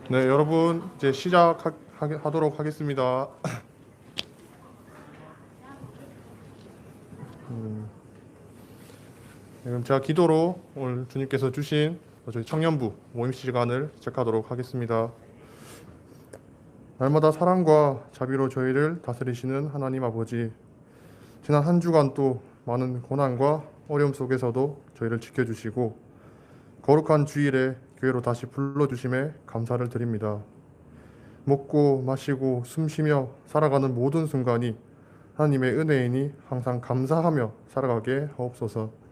네, 여러분 이제 시작하도록 하겠습니다. 그럼 제가 기도로 오늘 주님께서 주신 저희 청년부 모임 시간을 시작하도록 하겠습니다. 날마다 사랑과 자비로 저희를 다스리시는 하나님 아버지, 지난 한 주간 또 많은 고난과 어려움 속에서도 저희를 지켜주시고 거룩한 주일에 교회로 다시 불러주심에 감사를 드립니다. 먹고 마시고 숨쉬며 살아가는 모든 순간이 하나님의 은혜이니 항상 감사하며 살아가게 하옵소서.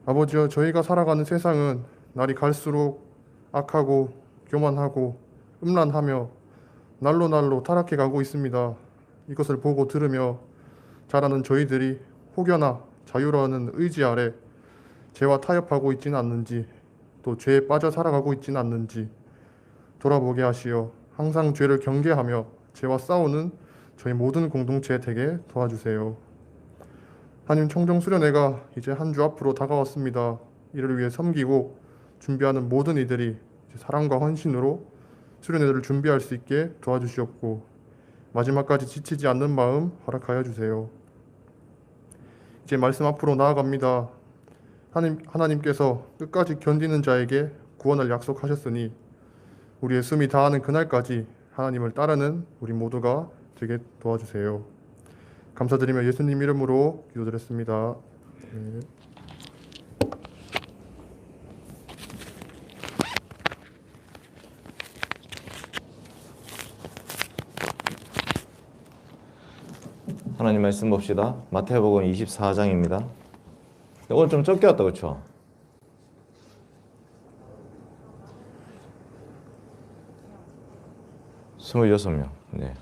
아버지여, 저희가 살아가는 세상은 날이 갈수록 악하고 교만하고 음란하며 날로 날로 타락해 가고 있습니다. 이것을 보고 들으며 자라는 저희들이 혹여나 자유라는 의지 아래 죄와 타협하고 있지는 않는지, 또 죄에 빠져 살아가고 있지는 않는지 돌아보게 하시어 항상 죄를 경계하며 죄와 싸우는 저희 모든 공동체 되게 도와주세요. 하나님, 청정수련회가 이제 한 주 앞으로 다가왔습니다. 이를 위해 섬기고 준비하는 모든 이들이 사랑과 헌신으로 수련회를 준비할 수 있게 도와주시옵고 마지막까지 지치지 않는 마음 허락하여 주세요. 이제 말씀 앞으로 나아갑니다. 하나님께서 끝까지 견디는 자에게 구원을 약속하셨으니 우리의 숨이 다하는 그날까지 하나님을 따르는 우리 모두가 되게 도와주세요. 감사드리며 예수님 이름으로 기도드렸습니다. 네. 하나님 말씀 봅시다. 마태복음 24장입니다. 오늘 좀 적게 왔다, 그렇죠? 스물여섯 명. 네.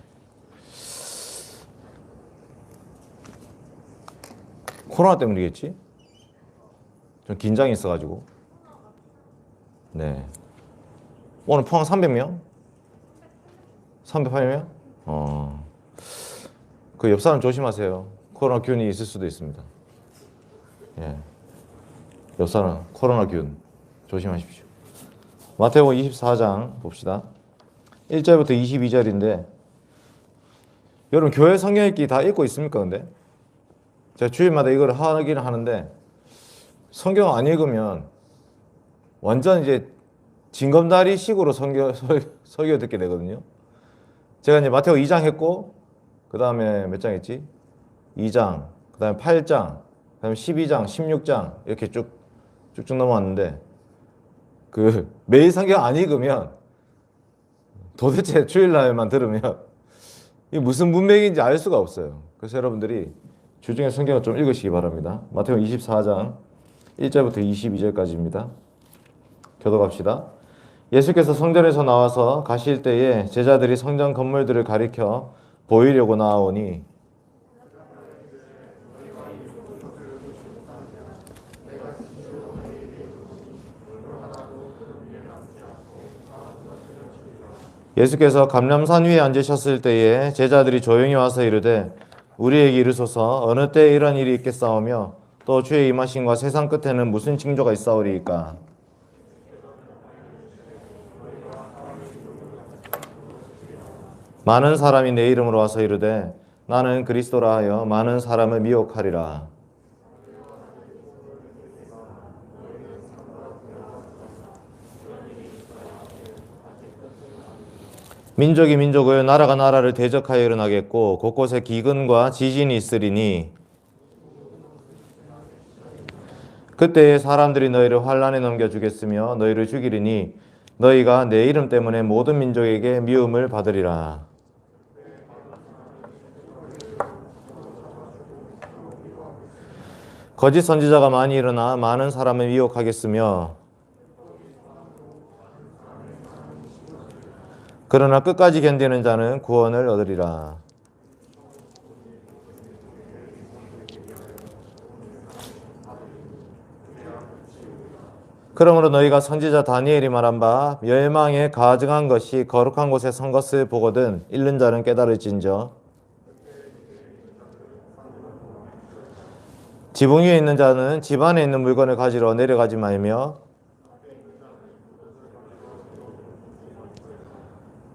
코로나 때문이겠지? 좀 긴장이 있어가지고. 네. 오늘 포항 300명? 308명? 그 옆 사람 조심하세요. 코로나 균이 있을 수도 있습니다. 예. 옆 사람 코로나 균 조심하십시오. 마태복음 24장 봅시다. 1절부터 22절인데 여러분 교회 성경 읽기 다 읽고 있습니까? 근데 제가 주일마다 이걸 하기는 하는데 성경 안 읽으면 완전 이제 징검다리 식으로 설교 듣게 되거든요. 제가 이제 마태복음 2장 했고 그 다음에 몇 장 했지? 2장, 그 다음에 8장, 그 다음에 12장, 16장 이렇게 쭉쭉 넘어왔는데 그 매일 성경 안 읽으면 도대체 주일날만 들으면 이게 무슨 문맥인지 알 수가 없어요. 그래서 여러분들이 주중에 성경을 좀 읽으시기 바랍니다. 마태복음 24장 1절부터 22절까지입니다. 교독합시다. 예수께서 성전에서 나와서 가실 때에 제자들이 성전 건물들을 가리켜 보이려고 나아오니 예수께서 감람산 위에 앉으셨을 때에 제자들이 조용히 와서 이르되 우리에게 이르소서 어느 때에 이런 일이 있겠사오며 또 주의 임하심과 세상 끝에는 무슨 징조가 있사오리이까. 많은 사람이 내 이름으로 와서 이르되 나는 그리스도라 하여 많은 사람을 미혹하리라. 민족이 민족을 나라가 나라를 대적하여 일어나겠고 곳곳에 기근과 지진이 있으리니 그때에 사람들이 너희를 환란에 넘겨주겠으며 너희를 죽이리니 너희가 내 이름 때문에 모든 민족에게 미움을 받으리라. 거짓 선지자가 많이 일어나 많은 사람을 미혹하겠으며 그러나 끝까지 견디는 자는 구원을 얻으리라. 그러므로 너희가 선지자 다니엘이 말한 바 멸망에 가증한 것이 거룩한 곳에 선 것을 보거든 읽는 자는 깨달을진저. 지붕 위에 있는 자는 집 안에 있는 물건을 가지러 내려가지 말며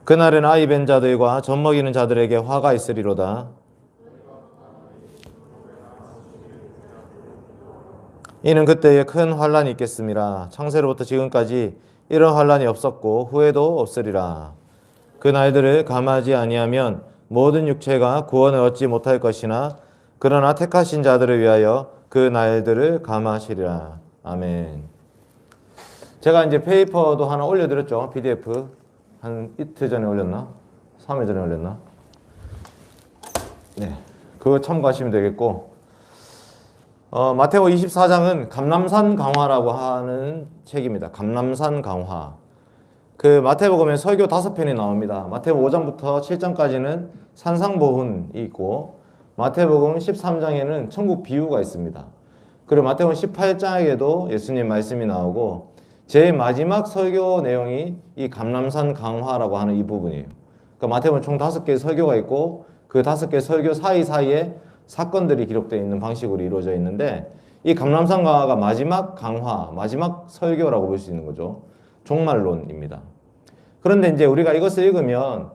그날은 아이 뵌 자들과 젖 먹이는 자들에게 화가 있으리로다. 이는 그때에 큰 환란이 있겠음이라. 창세로부터 지금까지 이런 환란이 없었고 후에도 없으리라. 그 날들을 감하지 아니하면 모든 육체가 구원을 얻지 못할 것이나 그러나 택하신 자들을 위하여 그 날들을 감하시리라. 아멘. 제가 이제 페이퍼도 하나 올려드렸죠. PDF. 한 이틀 전에 올렸나? 3일 전에 올렸나? 네. 그거 참고하시면 되겠고, 마태복음 24장은 감람산 강화라고 하는 책입니다. 감람산 강화. 그 마태복음에 설교 5편이 나옵니다. 마태복음 5장부터 7장까지는 산상보훈이 있고, 마태복음 13장에는 천국 비유가 있습니다. 그리고 마태복음 18장에도 예수님 말씀이 나오고, 제일 마지막 설교 내용이 이 감람산 강화라고 하는 이 부분이에요. 그러니까 마태복음 총 5개의 설교가 있고, 그 5개의 설교 사이사이에 사건들이 기록되어 있는 방식으로 이루어져 있는데, 이 감람산 강화가 마지막 강화, 마지막 설교라고 볼 수 있는 거죠. 종말론입니다. 그런데 이제 우리가 이것을 읽으면,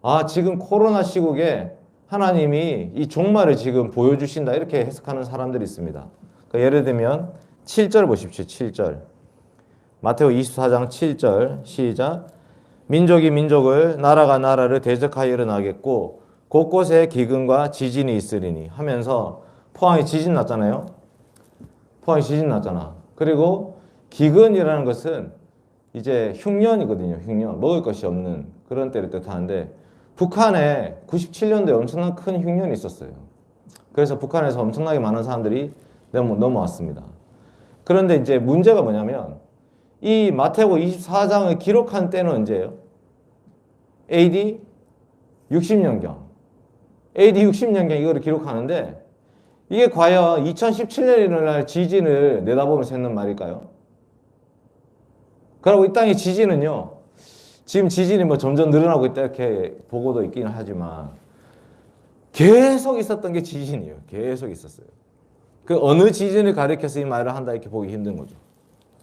아, 지금 코로나 시국에 하나님이 이 종말을 지금 보여주신다, 이렇게 해석하는 사람들이 있습니다. 그러니까 예를 들면 7절 보십시오. 7절. 마태복음 24장 7절 시작. 민족이 민족을, 나라가 나라를 대적하여 일어나겠고 곳곳에 기근과 지진이 있으리니 하면서, 포항에 지진 났잖아요. 포항에 지진 났잖아. 그리고 기근이라는 것은 이제 흉년이거든요. 흉년. 먹을 것이 없는 그런 때를 뜻하는데, 북한에 97년도에 엄청난 큰 흉년이 있었어요. 그래서 북한에서 엄청나게 많은 사람들이 넘어왔습니다. 그런데 이제 문제가 뭐냐면, 이 마태복음 24장을 기록한 때는 언제예요? AD 60년경. AD 60년경 이거를 기록하는데, 이게 과연 2017년에 일어날 지진을 내다보면서 했는 말일까요? 그리고 이 땅의 지진은요, 지금 지진이 뭐 점점 늘어나고 있다 이렇게 보고도 있긴 하지만 계속 있었던 게 지진이에요. 계속 있었어요. 그 어느 지진을 가리켜서 이 말을 한다 이렇게 보기 힘든 거죠.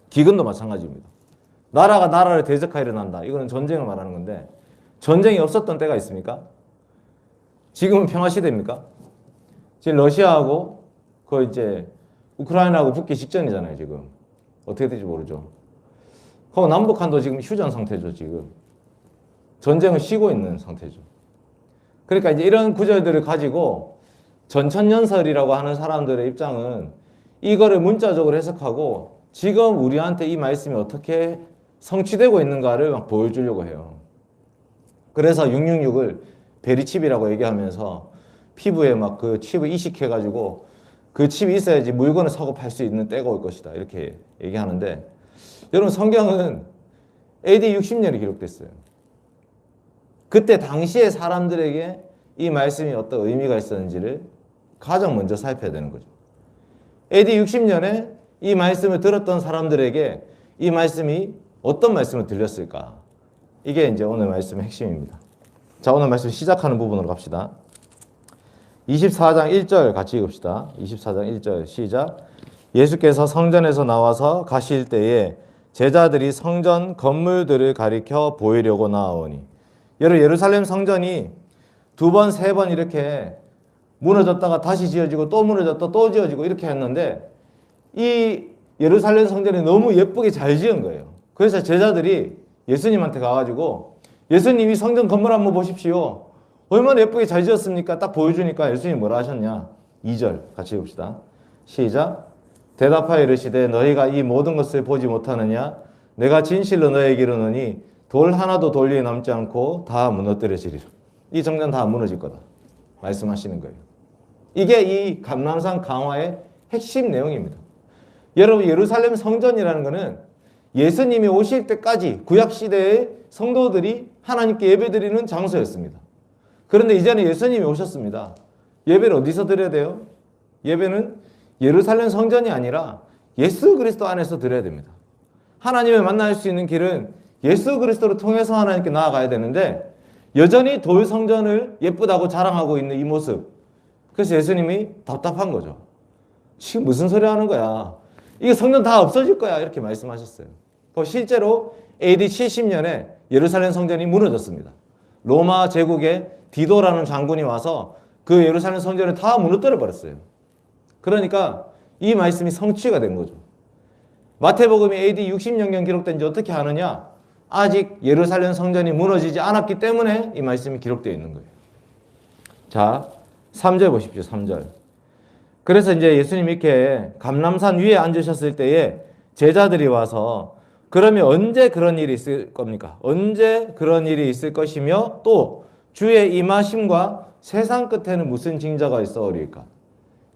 기근도 마찬가지입니다. 나라가 나라를 대적하여 일어난다. 이거는 전쟁을 말하는 건데, 전쟁이 없었던 때가 있습니까? 지금은 평화시대입니까? 지금 러시아하고 그 이제 우크라이나하고 붙기 직전이잖아요. 지금 어떻게 될지 모르죠. 그리고 남북한도 지금 휴전 상태죠. 지금 전쟁을 쉬고 있는 상태죠. 그러니까 이제 이런 구절들을 가지고 전천년설이라고 하는 사람들의 입장은 이거를 문자적으로 해석하고 지금 우리한테 이 말씀이 어떻게 성취되고 있는가를 막 보여주려고 해요. 그래서 666을 베리칩이라고 얘기하면서 피부에 막 그 칩을 이식해가지고 그 칩이 있어야지 물건을 사고 팔 수 있는 때가 올 것이다. 이렇게 얘기하는데, 여러분 성경은 AD 60년이 기록됐어요. 그때 당시에 사람들에게 이 말씀이 어떤 의미가 있었는지를 가장 먼저 살펴야 되는 거죠. AD 60년에 이 말씀을 들었던 사람들에게 이 말씀이 어떤 말씀을 들렸을까? 이게 이제 오늘 말씀의 핵심입니다. 자, 오늘 말씀 시작하는 부분으로 갑시다. 24장 1절 같이 읽읍시다. 24장 1절 시작. 예수께서 성전에서 나와서 가실 때에 제자들이 성전 건물들을 가리켜 보이려고 나아오니. 여러분, 예루살렘 성전이 2번, 3번 이렇게 무너졌다가 다시 지어지고 또 무너졌다 또 지어지고 이렇게 했는데, 이 예루살렘 성전이 너무 예쁘게 잘 지은 거예요. 그래서 제자들이 예수님한테 가가지고, 예수님이 성전 건물 한번 보십시오. 얼마나 예쁘게 잘 지었습니까? 딱 보여주니까 예수님이 뭐라 하셨냐? 2절 같이 읽읍시다. 시작. 대답하여 이르시되 너희가 이 모든 것을 보지 못하느냐? 내가 진실로 너희에게 이르노니 돌 하나도 돌 위에 남지 않고 다 무너뜨려지리라. 이 성전 다 무너질 거다 말씀하시는 거예요. 이게 이 감람산 강화의 핵심 내용입니다. 여러분, 예루살렘 성전이라는 것은 예수님이 오실 때까지 구약시대의 성도들이 하나님께 예배드리는 장소였습니다. 그런데 이제는 예수님이 오셨습니다. 예배를 어디서 드려야 돼요? 예배는 예루살렘 성전이 아니라 예수 그리스도 안에서 드려야 됩니다. 하나님을 만날 수 있는 길은 예수 그리스도를 통해서 하나님께 나아가야 되는데, 여전히 돌 성전을 예쁘다고 자랑하고 있는 이 모습. 그래서 예수님이 답답한 거죠. 지금 무슨 소리 하는 거야? 이게 성전 다 없어질 거야. 이렇게 말씀하셨어요. 실제로 AD 70년에 예루살렘 성전이 무너졌습니다. 로마 제국의 디도라는 장군이 와서 그 예루살렘 성전을 다 무너뜨려 버렸어요. 그러니까 이 말씀이 성취가 된 거죠. 마태복음이 AD 60년경 기록된지 어떻게 아느냐? 아직 예루살렘 성전이 무너지지 않았기 때문에 이 말씀이 기록되어 있는 거예요. 자, 3절 보십시오. 3절. 그래서 이제 예수님 이렇게 감람산 위에 앉으셨을 때에 제자들이 와서 그러면 언제 그런 일이 있을 겁니까? 언제 그런 일이 있을 것이며 또 주의 임하심과 세상 끝에는 무슨 징조가 있어오리까?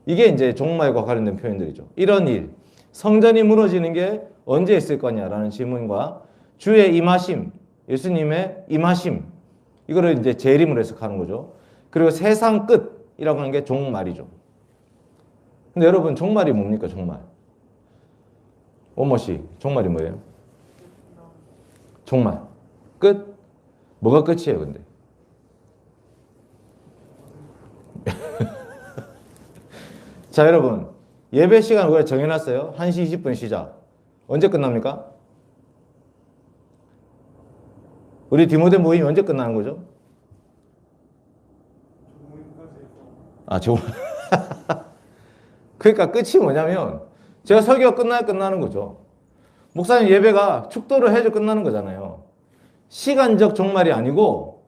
이게 이제 종말과 관련된 표현들이죠. 이런 일, 성전이 무너지는 게 언제 있을 거냐라는 질문과 주의 임하심, 예수님의 임하심, 이거를 이제 재림으로 해석하는 거죠. 그리고 세상 끝이라고 하는 게 종말이죠. 근데 여러분, 종말이 뭡니까, 종말? 원모씨, 종말이 뭐예요? 종말. 끝? 뭐가 끝이에요, 근데? 자, 여러분, 예배 시간 우리가 정해놨어요. 1시 20분 시작. 언제 끝납니까? 우리 디모데 모임이 언제 끝나는 거죠? 그러니까 끝이 뭐냐면 제가 설교가 끝나야 끝나는 거죠. 목사님 예배가 축도를 해줘 끝나는 거잖아요. 시간적 종말이 아니고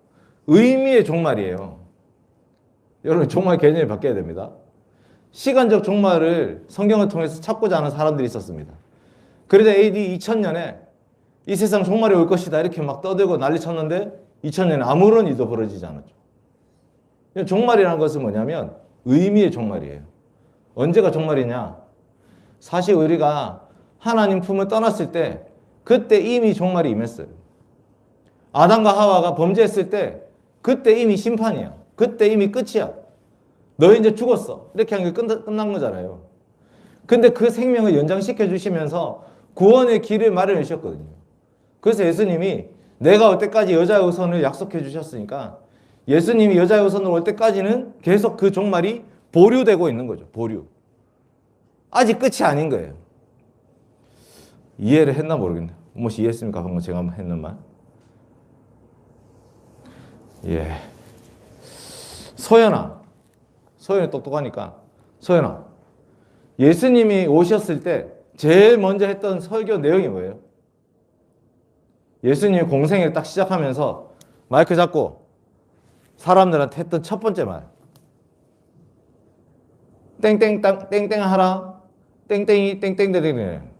의미의 종말이에요. 여러분, 종말 개념이 바뀌어야 됩니다. 시간적 종말을 성경을 통해서 찾고자 하는 사람들이 있었습니다. 그러다 AD 2000년에 이 세상 종말이 올 것이다 이렇게 막 떠들고 난리 쳤는데 2000년에 아무런 일도 벌어지지 않았죠. 종말이라는 것은 뭐냐면 의미의 종말이에요. 언제가 종말이냐? 사실 우리가 하나님 품을 떠났을 때 그때 이미 종말이 임했어요. 아담과 하와가 범죄했을 때 그때 이미 심판이야. 그때 이미 끝이야. 너 이제 죽었어. 이렇게 한 게 끝난 거잖아요. 근데 그 생명을 연장시켜 주시면서 구원의 길을 마련해 주셨거든요. 그래서 예수님이 내가 올 때까지 여자의 후손을 약속해 주셨으니까 예수님이 여자의 후손으로 올 때까지는 계속 그 종말이 보류되고 있는 거죠. 보류. 아직 끝이 아닌 거예요. 이해를 했나 모르겠네요. 혹시 이해했습니까? 방금 제가 한번 했는 말. 예. 소연이 똑똑하니까. 소연아. 예수님이 오셨을 때 제일 먼저 했던 설교 내용이 뭐예요? 예수님이 공생애를 딱 시작하면서 마이크 잡고 사람들한테 했던 첫 번째 말. 땡땡 하라. 땡땡이 땡땡땡땡.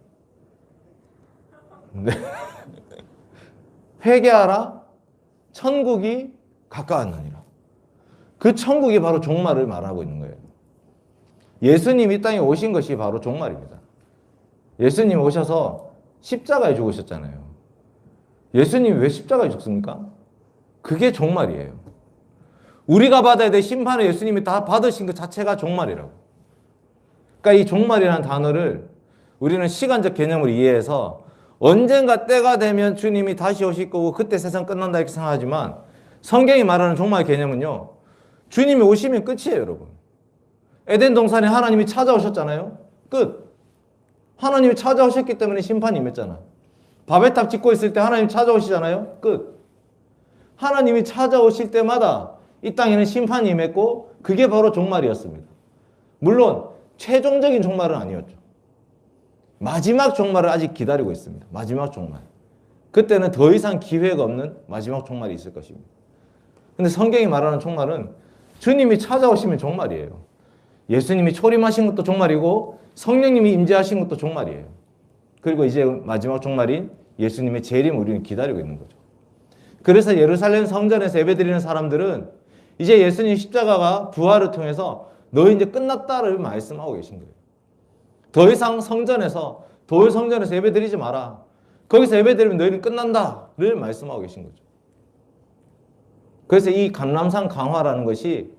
네. 회개하라. 천국이 가까웠느니라. 그 천국이 바로 종말을 말하고 있는 거예요. 예수님이 이 땅에 오신 것이 바로 종말입니다. 예수님이 오셔서 십자가에 죽으셨잖아요. 예수님이 왜 십자가에 죽습니까? 그게 종말이에요. 우리가 받아야 될 심판을 예수님이 다 받으신 것 자체가 종말이라고. 그러니까 이 종말이라는 단어를 우리는 시간적 개념으로 이해해서 언젠가 때가 되면 주님이 다시 오실 거고 그때 세상 끝난다 이렇게 생각하지만 성경이 말하는 종말 개념은요. 주님이 오시면 끝이에요, 여러분. 에덴 동산에 하나님이 찾아오셨잖아요. 끝. 하나님이 찾아오셨기 때문에 심판이 임했잖아. 바벨탑 짓고 있을 때 하나님 찾아오시잖아요. 끝. 하나님이 찾아오실 때마다 이 땅에는 심판이 임했고 그게 바로 종말이었습니다. 물론 최종적인 종말은 아니었죠. 마지막 종말을 아직 기다리고 있습니다. 마지막 종말. 그때는 더 이상 기회가 없는 마지막 종말이 있을 것입니다. 근데 성경이 말하는 종말은 주님이 찾아오시면 종말이에요. 예수님이 초림하신 것도 종말이고 성령님이 임재하신 것도 종말이에요. 그리고 이제 마지막 종말인 예수님의 재림을 우리는 기다리고 있는 거죠. 그래서 예루살렘 성전에서 예배드리는 사람들은 이제 예수님 십자가가 부활을 통해서 너 이제 끝났다를 말씀하고 계신 거예요. 더 이상 성전에서 돌 성전에서 예배드리지 마라. 거기서 예배드리면 너희는 끝난다를 말씀하고 계신 거죠. 그래서 이 감람산 강화라는 것이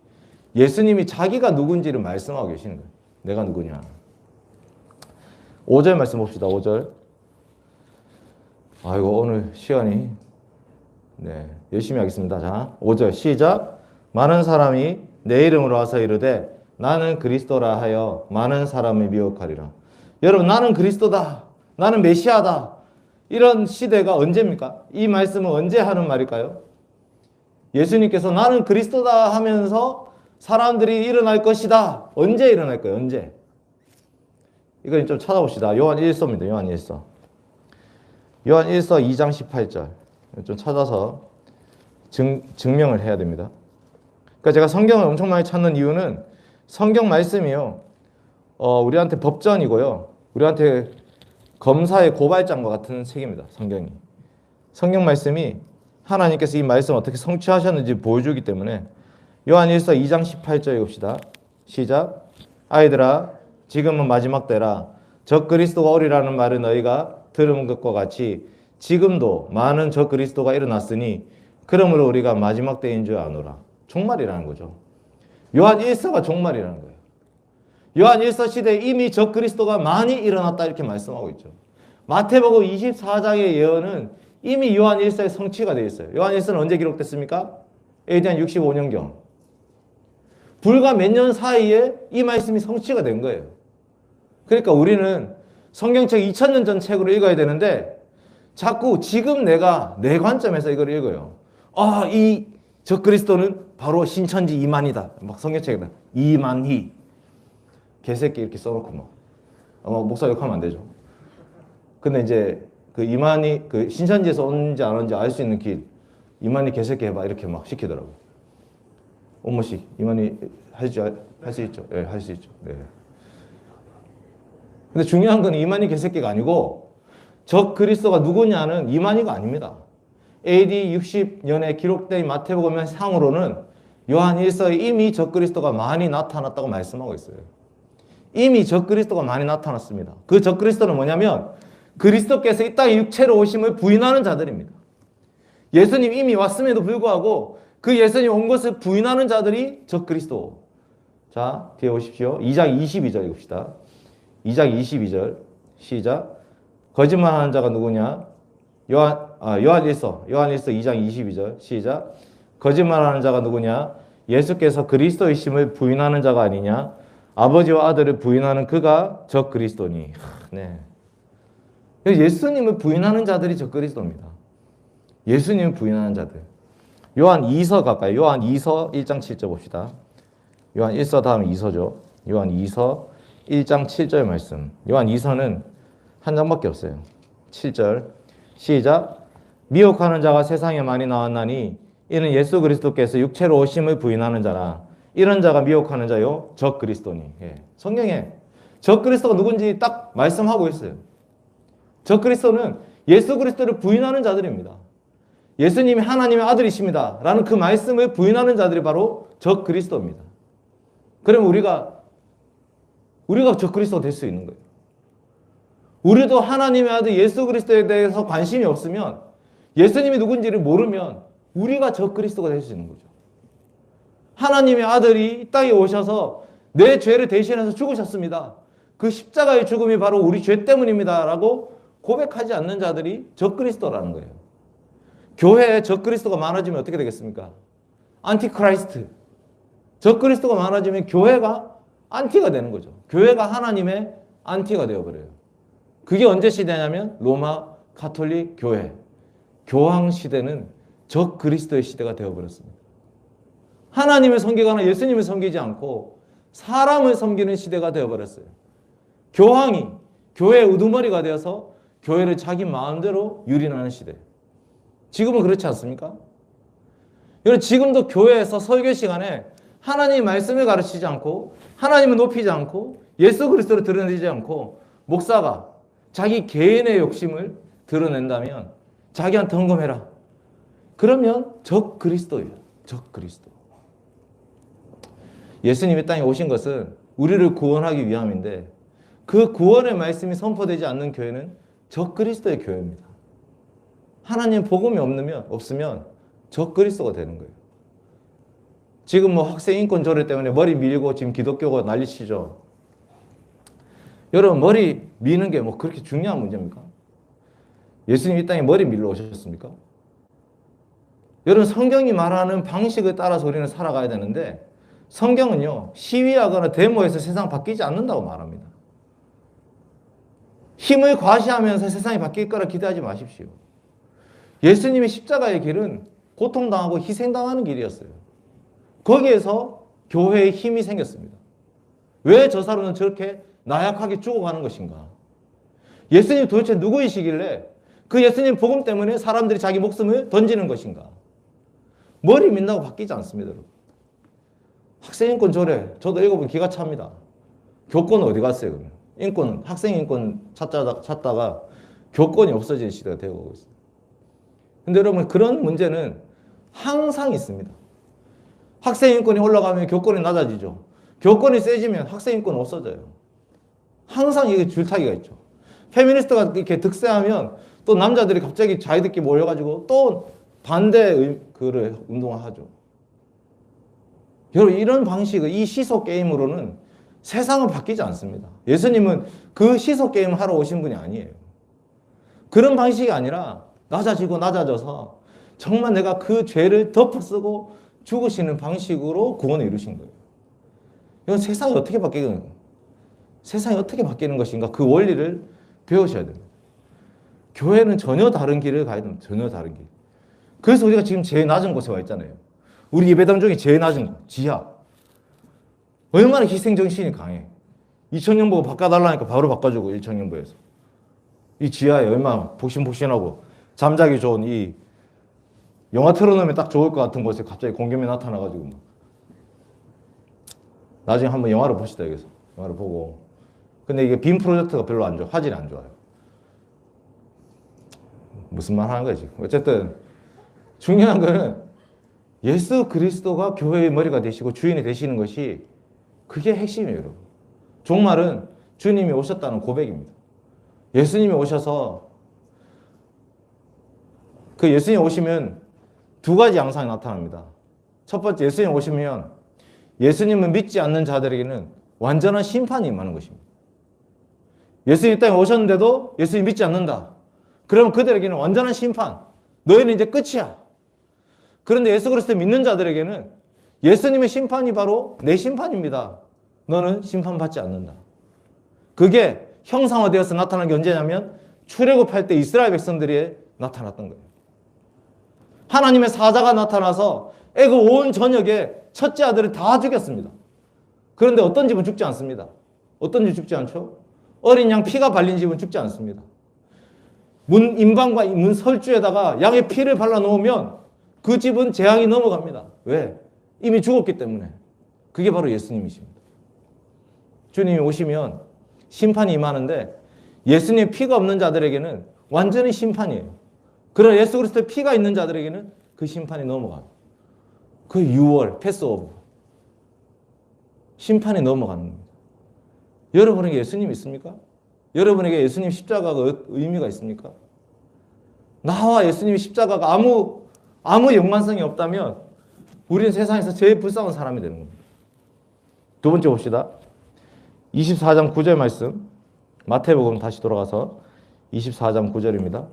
예수님이 자기가 누군지를 말씀하고 계시는 거예요. 내가 누구냐. 5절 말씀 봅시다. 5절. 아이고 오늘 시간이 열심히 하겠습니다. 자, 5절 시작. 많은 사람이 내 이름으로 와서 이르되 나는 그리스도라 하여 많은 사람을 미혹하리라. 여러분, 나는 그리스도다. 나는 메시아다. 이런 시대가 언제입니까? 이 말씀은 언제 하는 말일까요? 예수님께서 나는 그리스도다 하면서 사람들이 일어날 것이다. 언제 일어날 거예요? 언제? 이걸 좀 찾아봅시다. 요한 1서입니다. 요한 1서. 요한 1서 2장 18절. 좀 찾아서 증명을 해야 됩니다. 그러니까 제가 성경을 엄청 많이 찾는 이유는 성경 말씀이요. 우리한테 법전이고요. 우리한테 검사의 고발장과 같은 책입니다. 성경이. 성경 말씀이 하나님께서 이 말씀 어떻게 성취하셨는지 보여주기 때문에 요한 1서 2장 18절 읽읍시다. 시작. 아이들아 지금은 마지막 때라. 적 그리스도가 오리라는 말을 너희가 들은 것과 같이 지금도 많은 적 그리스도가 일어났으니 그러므로 우리가 마지막 때인 줄 아노라. 종말이라는 거죠. 요한 1서가 종말이라는 거예요. 요한 1서 시대에 이미 적 그리스도가 많이 일어났다 이렇게 말씀하고 있죠. 마태복음 24장의 예언은 이미 요한 1서에 성취가 되어 있어요. 요한 1서는 언제 기록됐습니까? AD 65년경. 불과 몇 년 사이에 이 말씀이 성취가 된 거예요. 그러니까 우리는 성경책 2000년 전 책으로 읽어야 되는데 자꾸 지금 내가 내 관점에서 이걸 읽어요. 이 적그리스도는 바로 신천지 이만희다. 막 성경책에다 이만희 개새끼 이렇게 써놓고 목사 욕하면 안 되죠. 근데 이제 그 이만희 그 신천지에서 온지 안 온지 알 수 있는 길 이만희 개새끼 해봐 이렇게 막 시키더라고. 오모씨 이만희 할 수 있죠. 네, 할 수 있죠. 네. 근데 중요한 건 이만희 개새끼가 아니고 적 그리스도가 누구냐는 이만희가 아닙니다. AD 60년에 기록된 마태복음 상으로는 요한 1서에 이미 적 그리스도가 많이 나타났다고 말씀하고 있어요. 이미 적 그리스도가 많이 나타났습니다. 그 적 그리스도는 뭐냐면 그리스도께서 이 땅에 육체로 오심을 부인하는 자들입니다. 예수님 이미 왔음에도 불구하고 그 예수님 온 것을 부인하는 자들이 적 그리스도. 자, 뒤에 오십시오. 2장 22절 읽읍시다. 2장 22절 시작. 거짓말하는 자가 누구냐? 요한 1서 2장 22절 시작. 거짓말하는 자가 누구냐? 예수께서 그리스도이심을 부인하는 자가 아니냐? 아버지와 아들을 부인하는 그가 적 그리스도니. 네. 예수님을 부인하는 자들이 적 그리스도입니다. 예수님을 부인하는 자들. 요한 2서 갈까요? 요한 2서 1장 7절 봅시다. 요한 1서 다음에 2서죠. 요한 2서 1장 7절 말씀. 요한 2서는 한 장밖에 없어요. 7절 시작. 미혹하는 자가 세상에 많이 나왔나니 이는 예수 그리스도께서 육체로 오심을 부인하는 자라. 이런 자가 미혹하는 자요 적 그리스도니. 예. 성경에 적 그리스도가 누군지 딱 말씀하고 있어요. 적 그리스도는 예수 그리스도를 부인하는 자들입니다. 예수님이 하나님의 아들이십니다 라는 그 말씀을 부인하는 자들이 바로 적 그리스도입니다. 그러면 우리가 적 그리스도가 될 수 있는 거예요. 우리도 하나님의 아들 예수 그리스도에 대해서 관심이 없으면 예수님이 누군지를 모르면 우리가 적 그리스도가 될 수 있는 거죠. 하나님의 아들이 이 땅에 오셔서 내 죄를 대신해서 죽으셨습니다. 그 십자가의 죽음이 바로 우리 죄 때문입니다 라고 고백하지 않는 자들이 적 그리스도라는 거예요. 교회에 적 그리스도가 많아지면 어떻게 되겠습니까? 안티크라이스트. 적 그리스도가 많아지면 교회가 안티가 되는 거죠. 교회가 하나님의 안티가 되어버려요. 그게 언제 시대냐면 로마 가톨릭 교회. 교황 시대는 적 그리스도의 시대가 되어버렸습니다. 하나님을 섬기거나 예수님을 섬기지 않고 사람을 섬기는 시대가 되어버렸어요. 교황이 교회의 우두머리가 되어서 교회를 자기 마음대로 유린하는 시대. 지금은 그렇지 않습니까? 여러분 지금도 교회에서 설교 시간에 하나님의 말씀을 가르치지 않고 하나님을 높이지 않고 예수 그리스도를 드러내지 않고 목사가 자기 개인의 욕심을 드러낸다면 자기한테 헌금해라. 그러면 적 그리스도예요. 적 그리스도. 예수님이 땅에 오신 것은 우리를 구원하기 위함인데 그 구원의 말씀이 선포되지 않는 교회는 적 그리스도의 교회입니다. 하나님 복음이 없으면 적 그리스도가 되는 거예요. 지금 학생 인권 조례 때문에 머리 밀고 지금 기독교가 난리치죠. 여러분 머리 미는 게 그렇게 중요한 문제입니까? 예수님 이 땅에 머리 밀러 오셨습니까? 여러분 성경이 말하는 방식을 따라서 우리는 살아가야 되는데 성경은요 시위하거나 데모에서 세상 바뀌지 않는다고 말합니다. 힘을 과시하면서 세상이 바뀔 거라 기대하지 마십시오. 예수님의 십자가의 길은 고통당하고 희생당하는 길이었어요. 거기에서 교회의 힘이 생겼습니다. 왜 저 사람은 저렇게 나약하게 죽어가는 것인가? 예수님 도대체 누구이시길래 그 예수님 복음 때문에 사람들이 자기 목숨을 던지는 것인가? 머리 민다고 바뀌지 않습니다, 여러분. 학생인권 조례, 저도 읽어보면 기가 찹니다. 교권은 어디 갔어요, 그러면? 인권, 학생인권 찾다가 교권이 없어지는 시대가 되고 있어요. 근데 여러분, 그런 문제는 항상 있습니다. 학생인권이 올라가면 교권이 낮아지죠. 교권이 세지면 학생인권은 없어져요. 항상 이게 줄타기가 있죠. 페미니스트가 이렇게 득세하면 또 남자들이 갑자기 자기들끼리 모여가지고 또 반대 그를 운동을 하죠. 여러분, 이런 방식의 이 시소 게임으로는 세상은 바뀌지 않습니다. 예수님은 그 시소 게임을 하러 오신 분이 아니에요. 그런 방식이 아니라 낮아지고 낮아져서 정말 내가 그 죄를 덮어쓰고 죽으시는 방식으로 구원을 이루신 거예요. 이건 세상이 어떻게 바뀌는 거예요? 세상이 어떻게 바뀌는 것인가? 그 원리를 배우셔야 됩니다. 교회는 전혀 다른 길을 가야 됩니다. 전혀 다른 길. 그래서 우리가 지금 제일 낮은 곳에 와 있잖아요. 우리 예배당 중에 제일 낮은 곳, 지하. 얼마나 희생정신이 강해. 2,000년보 바꿔달라니까 바로 바꿔주고, 1,000년보에서. 이 지하에 얼마나 복신복신하고 잠자기 좋은 이 영화 틀어놓으면 딱 좋을 것 같은 곳에 갑자기 공겸이 나타나가지고 막. 나중에 한번 영화를 보시다, 여기서. 영화를 보고. 근데 이게 빔 프로젝트가 별로 안 좋아. 화질이 안 좋아요. 무슨 말 하는 거지? 어쨌든 중요한 거는 예수 그리스도가 교회의 머리가 되시고 주인이 되시는 것이 그게 핵심이에요, 여러분. 종말은 주님이 오셨다는 고백입니다. 예수님이 오셔서 그 예수님 오시면 두 가지 양상이 나타납니다. 첫 번째, 예수님 오시면 예수님을 믿지 않는 자들에게는 완전한 심판이 임하는 것입니다. 예수님 이 땅에 오셨는데도 예수님 믿지 않는다. 그러면 그들에게는 완전한 심판. 너희는 이제 끝이야. 그런데 예수 그리스도 믿는 자들에게는 예수님의 심판이 바로 내 심판입니다. 너는 심판받지 않는다. 그게 형상화되어서 나타난 게 언제냐면 출애굽할 때 이스라엘 백성들이 나타났던 거예요. 하나님의 사자가 나타나서 애굽 온 전역에 첫째 아들을 다 죽였습니다. 그런데 어떤 집은 죽지 않습니다. 어떤 집 죽지 않죠? 어린 양 피가 발린 집은 죽지 않습니다. 문 임방과 문 설주에다가 양의 피를 발라 놓으면 그 집은 재앙이 넘어갑니다. 왜? 이미 죽었기 때문에. 그게 바로 예수님이십니다. 주님이 오시면 심판이 임하는데 예수님의 피가 없는 자들에게는 완전히 심판이에요. 그러나 예수 그리스도의 피가 있는 자들에게는 그 심판이 넘어가요. 그 유월, 패스오버. 심판이 넘어가는 겁니다. 여러분에게 예수님 있습니까? 여러분에게 예수님 십자가가 의미가 있습니까? 나와 예수님 십자가가 아무 연관성이 없다면 우리는 세상에서 제일 불쌍한 사람이 되는 겁니다. 두 번째 봅시다. 24장 9절 말씀. 마태복음 다시 돌아가서 24장 9절입니다.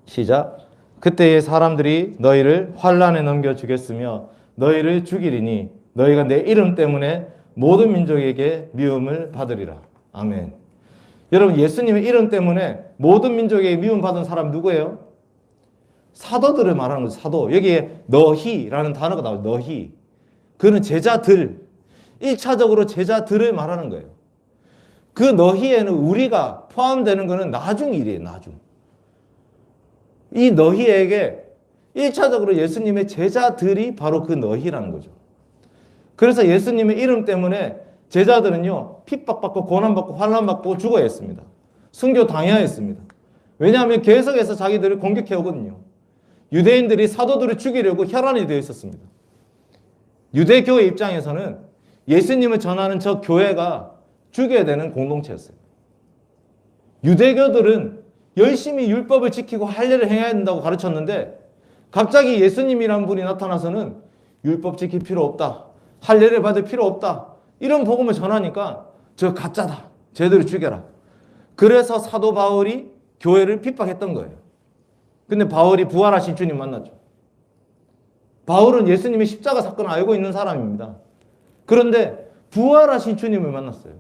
시작. 그때에 사람들이 너희를 환란에 넘겨 주겠으며 너희를 죽이리니 너희가 내 이름 때문에 모든 민족에게 미움을 받으리라. 아멘. 여러분, 예수님의 이름 때문에 모든 민족에게 미움 받은 사람 누구예요? 사도들을 말하는 거죠. 사도. 여기에 너희라는 단어가 나와요. 너희. 그는 제자들. 1차적으로 제자들을 말하는 거예요. 그 너희에는 우리가 포함되는 것은 나중 일이에요. 나중. 이 너희에게 1차적으로 예수님의 제자들이 바로 그 너희라는 거죠. 그래서 예수님의 이름 때문에 제자들은요, 핍박받고 고난받고 환난받고 죽어야 했습니다. 순교 당해야 했습니다. 왜냐하면 계속해서 자기들을 공격해 오거든요. 유대인들이 사도들을 죽이려고 혈안이 되어 있었습니다. 유대교회 입장에서는 예수님을 전하는 저 교회가 죽여야 되는 공동체였어요. 유대교들은 열심히 율법을 지키고 할례를 행해야 된다고 가르쳤는데 갑자기 예수님이란 분이 나타나서는 율법 지킬 필요 없다. 할례를 받을 필요 없다. 이런 복음을 전하니까 저 가짜다. 쟤들을 죽여라. 그래서 사도 바울이 교회를 핍박했던 거예요. 근데 바울이 부활하신 주님 만났죠. 바울은 예수님의 십자가 사건을 알고 있는 사람입니다. 그런데 부활하신 주님을 만났어요.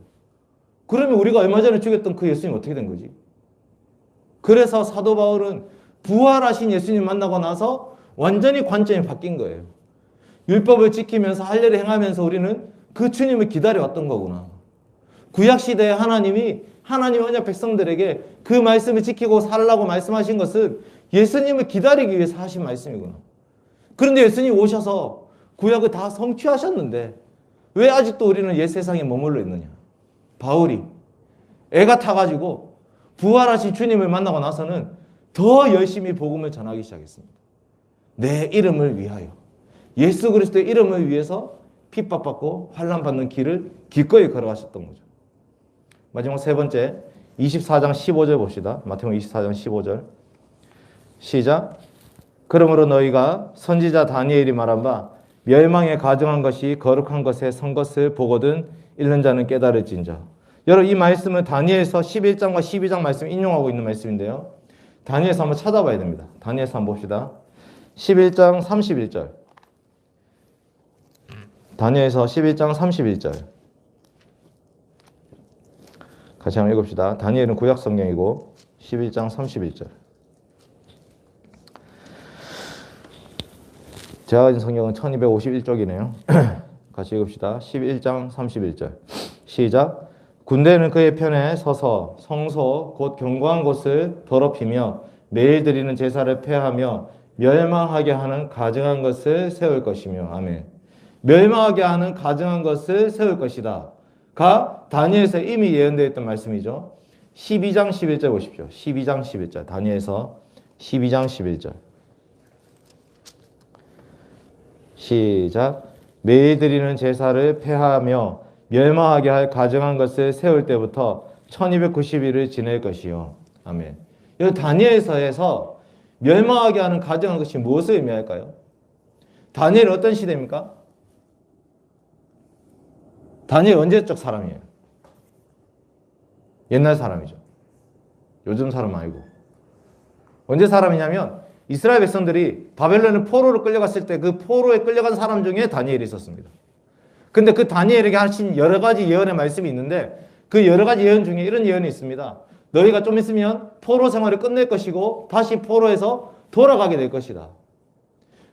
그러면 우리가 얼마 전에 죽였던 그 예수님 어떻게 된 거지? 그래서 사도 바울은 부활하신 예수님 만나고 나서 완전히 관점이 바뀐 거예요. 율법을 지키면서 할례를 행하면서 우리는 그 주님을 기다려왔던 거구나. 구약 시대에 하나님이 하나님 언약 백성들에게 그 말씀을 지키고 살라고 말씀하신 것은 예수님을 기다리기 위해서 하신 말씀이구나. 그런데 예수님 오셔서 구약을 다 성취하셨는데 왜 아직도 우리는 옛 세상에 머물러 있느냐? 바울이 애가 타가지고 부활하신 주님을 만나고 나서는 더 열심히 복음을 전하기 시작했습니다. 내 이름을 위하여, 예수 그리스도의 이름을 위해서 핍박받고 환난받는 길을 기꺼이 걸어가셨던 거죠. 마지막 세 번째 24장 15절 봅시다. 마태복음 24장 15절 시작. 그러므로 너희가 선지자 다니엘이 말한 바 멸망에 가증한 것이 거룩한 것에 선 것을 보거든 읽는 자는 깨달을진저. 여러분 이 말씀은 다니엘서 11장과 12장 말씀 인용하고 있는 말씀인데요. 다니엘서 한번 찾아봐야 됩니다. 다니엘서 한번 봅시다. 11장 31절. 다니엘서 11장 31절. 같이 한번 읽읍시다. 다니엘은 구약 성경이고 11장 31절. 제가 가진 성경은 1251쪽이네요. 같이 읽읍시다. 11장 31절. 시작. 군대는 그의 편에 서서 성소 곧 견고한 곳을 더럽히며 매일 드리는 제사를 폐하며 멸망하게 하는 가증한 것을 세울 것이며. 아멘. 멸망하게 하는 가증한 것을 세울 것이다. 가 다니엘서 이미 예언되어 있던 말씀이죠. 12장 11절 보십시오. 12장 11절. 다니엘서 12장 11절. 시작. 매일 드리는 제사를 폐하며 멸망하게 할 가증한 것을 세울 때부터 1290일을 지낼 것이요. 아멘. 이 다니엘서에서 멸망하게 하는 가증한 것이 무엇을 의미할까요? 다니엘은 어떤 시대입니까? 다니엘 언제적 사람이에요? 옛날 사람이죠. 요즘 사람 아니고. 언제 사람이냐면 이스라엘 백성들이 바벨론의 포로로 끌려갔을 때 그 포로에 끌려간 사람 중에 다니엘이 있었습니다. 근데 그 다니엘에게 하신 여러 가지 예언의 말씀이 있는데 그 여러 가지 예언 중에 이런 예언이 있습니다. 너희가 좀 있으면 포로 생활을 끝낼 것이고 다시 포로에서 돌아가게 될 것이다.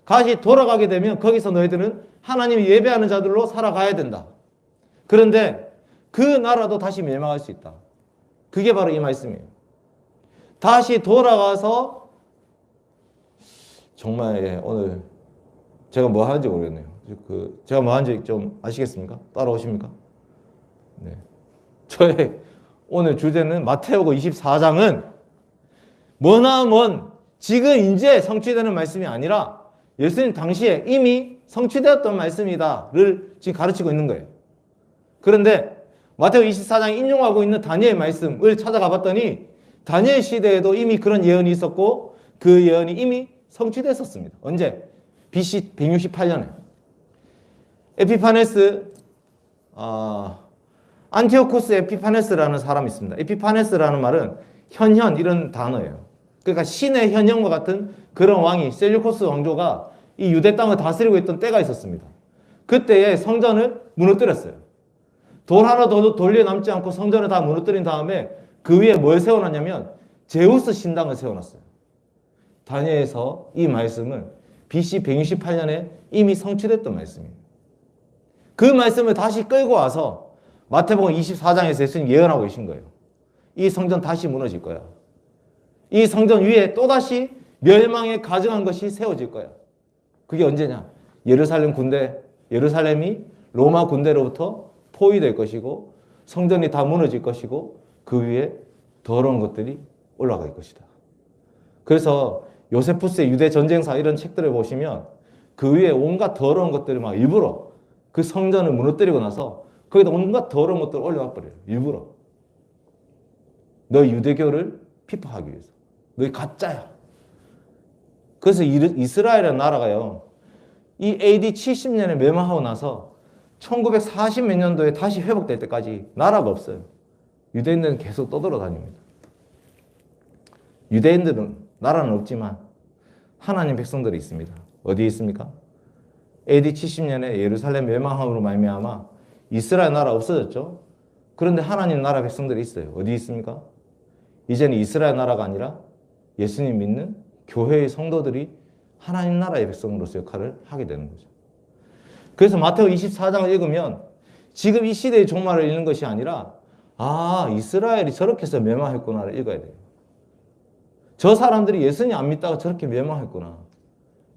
다시 돌아가게 되면 거기서 너희들은 하나님이 예배하는 자들로 살아가야 된다. 그런데 그 나라도 다시 멸망할 수 있다. 그게 바로 이 말씀이에요. 다시 돌아가서 정말 오늘 제가 뭐 하는지 모르겠네요. 제가 뭐 하는지 좀 아시겠습니까? 따라오십니까? 네. 저의 오늘 주제는 마태복음 24장은 머나먼 지금 이제 성취되는 말씀이 아니라 예수님 당시에 이미 성취되었던 말씀이다를 지금 가르치고 있는 거예요. 그런데 마태복음 24장 인용하고 있는 다니엘 말씀을 찾아가 봤더니 다니엘 시대에도 이미 그런 예언이 있었고 그 예언이 이미 성취됐었습니다. 언제? BC 168년에 에피파네스 안티오쿠스 에피파네스라는 사람이 있습니다. 에피파네스라는 말은 현현 이런 단어예요. 그러니까 신의 현현과 같은 그런 왕이 셀류코스 왕조가 이 유대 땅을 다스리고 있던 때가 있었습니다. 그때에 성전을 무너뜨렸어요. 돌 하나도 돌려 남지 않고 성전을 다 무너뜨린 다음에 그 위에 뭘 세워놨냐면 제우스 신당을 세워놨어요. 다니엘서 이 말씀은 BC 168년에 이미 성취됐던 말씀이에요. 그 말씀을 다시 끌고 와서 마태복음 24장에서 예수님 예언하고 계신 거예요. 이 성전 다시 무너질 거야. 이 성전 위에 또다시 멸망에 가증한 것이 세워질 거야. 그게 언제냐? 예루살렘이 로마 군대로부터 포위될 것이고 성전이 다 무너질 것이고 그 위에 더러운 것들이 올라갈 것이다. 그래서 요세푸스의 유대 전쟁사 이런 책들을 보시면 그 위에 온갖 더러운 것들을 막 일부러 그 성전을 무너뜨리고 나서 거기다 온갖 더러운 것들을 올려와 버려요. 일부러. 너 유대교를 핍박하기 위해서. 너희 가짜야. 그래서 이스라엘이라는 나라가요. 이 AD 70년에 멸망하고 나서 1940 몇 년도에 다시 회복될 때까지 나라가 없어요. 유대인들은 계속 떠돌아다닙니다. 유대인들은 나라는 없지만 하나님 백성들이 있습니다. 어디에 있습니까? AD 70년에 예루살렘 멸망함으로 말미암아 이스라엘 나라 없어졌죠. 그런데 하나님 나라 백성들이 있어요. 어디 있습니까? 이제는 이스라엘 나라가 아니라 예수님 믿는 교회의 성도들이 하나님 나라의 백성으로서 역할을 하게 되는 거죠. 그래서 마태복음 24장을 읽으면 지금 이 시대의 종말을 읽는 것이 아니라 아, 이스라엘이 저렇게 해서 멸망했구나를 읽어야 돼요. 저 사람들이 예수님 안 믿다가 저렇게 멸망했구나.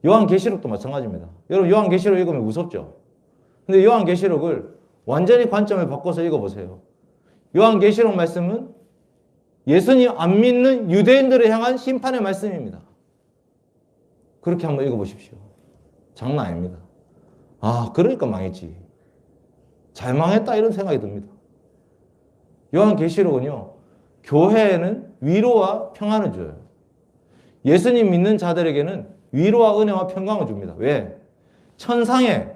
요한계시록도 마찬가지입니다. 여러분 요한계시록 읽으면 무섭죠? 근데 요한계시록을 완전히 관점을 바꿔서 읽어보세요. 요한계시록 말씀은 예수님 안 믿는 유대인들을 향한 심판의 말씀입니다. 그렇게 한번 읽어보십시오. 장난 아닙니다. 아, 그러니까 망했지. 잘 망했다 이런 생각이 듭니다. 요한계시록은요, 교회에는 위로와 평안을 줘요. 예수님 믿는 자들에게는 위로와 은혜와 평강을 줍니다. 왜? 천상에